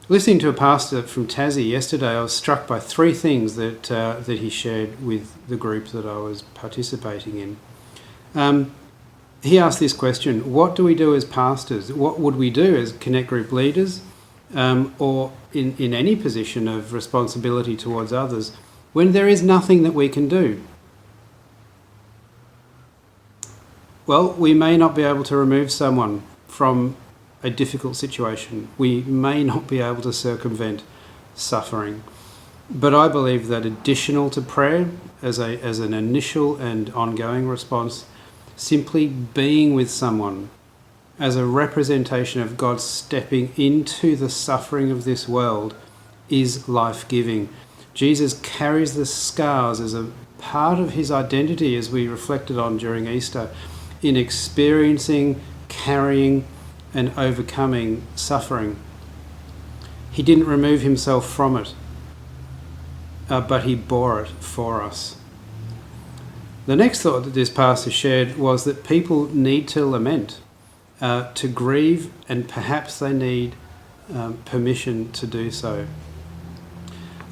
Listening to a pastor from Tassie yesterday, I was struck by three things that he shared with the group that I was participating in. He asked this question: what do we do as pastors? What would we do as Connect Group leaders, or in any position of responsibility towards others, when there is nothing that we can do? Well, we may not be able to remove someone from a difficult situation. We may not be able to circumvent suffering. But I believe that additional to prayer, as an initial and ongoing response, simply being with someone as a representation of God stepping into the suffering of this world is life-giving. Jesus carries the scars as a part of his identity, as we reflected on during Easter, in experiencing, carrying and overcoming suffering. He didn't remove himself from it, but he bore it for us. The next thought that this pastor shared was that people need to lament, to grieve, and perhaps they need permission to do so.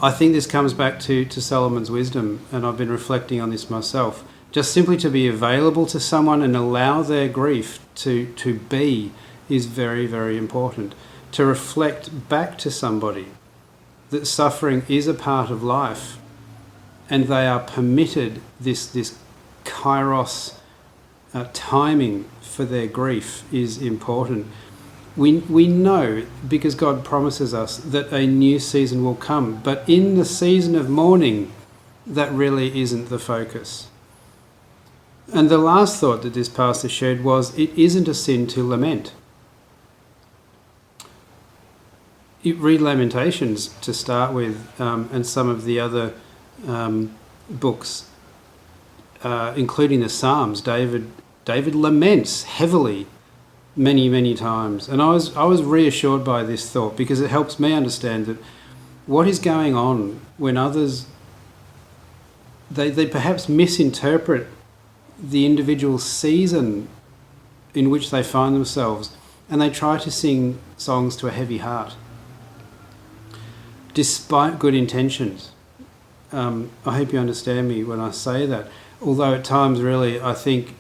I think this comes back to Solomon's wisdom, and I've been reflecting on this myself. Just simply to be available to someone and allow their grief to be is very, very important. To reflect back to somebody that suffering is a part of life and they are permitted this kairos timing for their grief is important. We know, because God promises us, that a new season will come, but in the season of mourning, that really isn't the focus. And the last thought that this pastor shared was, it isn't a sin to lament. You read Lamentations to start with, and some of the other books, including the Psalms. David laments heavily many, many times. And I was reassured by this thought, because it helps me understand that what is going on when others, they perhaps misinterpret the individual season in which they find themselves, and they try to sing songs to a heavy heart, despite good intentions. I hope you understand me when I say that. Although at times, really, I think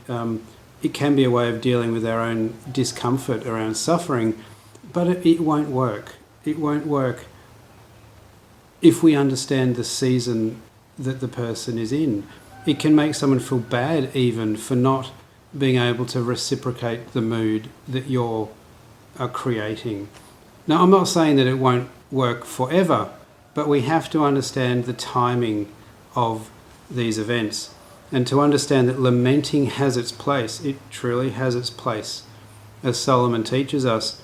it can be a way of dealing with our own discomfort around suffering, but it won't work. It won't work if we understand the season that the person is in. It can make someone feel bad even for not being able to reciprocate the mood that you're creating. Now, I'm not saying that it won't work forever, but we have to understand the timing of these events, and to understand that lamenting has its place. It truly has its place. As Solomon teaches us,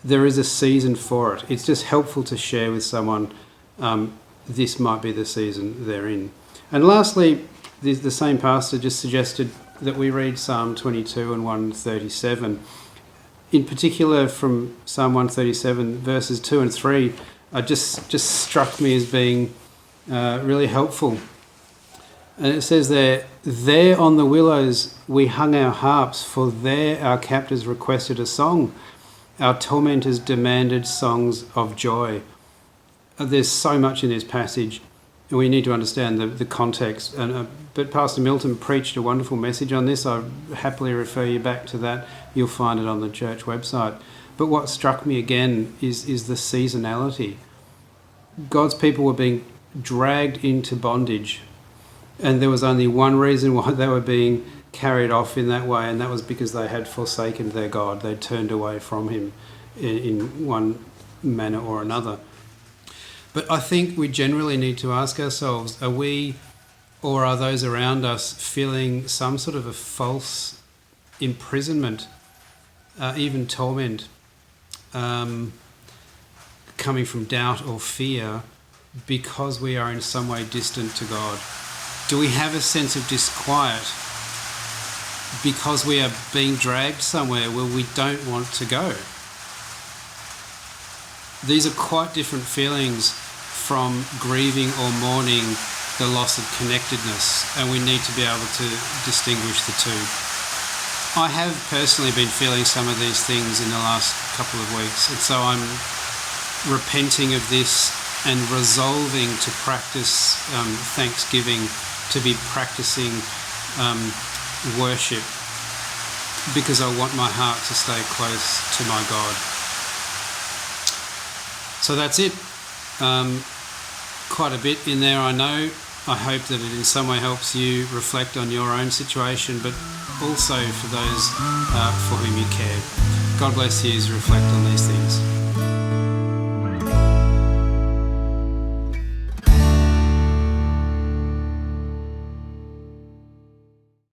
there is a season for it. It's just helpful to share with someone this might be the season they're in. And lastly, the same pastor just suggested that we read Psalm 22 and 137. In particular, from Psalm 137, verses 2 and 3, just struck me as being really helpful. And it says there on the willows we hung our harps, for there our captors requested a song. Our tormentors demanded songs of joy. There's so much in this passage, and we need to understand the context. But Pastor Milton preached a wonderful message on this. I happily refer you back to that. You'll find it on the church website. But what struck me again is the seasonality. God's people were being dragged into bondage, and there was only one reason why they were being carried off in that way, and that was because they had forsaken their God. They turned away from him in one manner or another. But I think we generally need to ask ourselves, are we or are those around us feeling some sort of a false imprisonment, even torment, coming from doubt or fear because we are in some way distant to God? Do we have a sense of disquiet because we are being dragged somewhere where we don't want to go? These are quite different feelings from grieving or mourning the loss of connectedness, and we need to be able to distinguish the two. I have personally been feeling some of these things in the last couple of weeks, and so repenting of this and resolving to practice thanksgiving, to be practicing worship, because I want my heart to stay close to my God. So that's it. Quite a bit in there, I know. I hope that it in some way helps you reflect on your own situation, but also for those for whom you care. God bless you as you reflect on these things.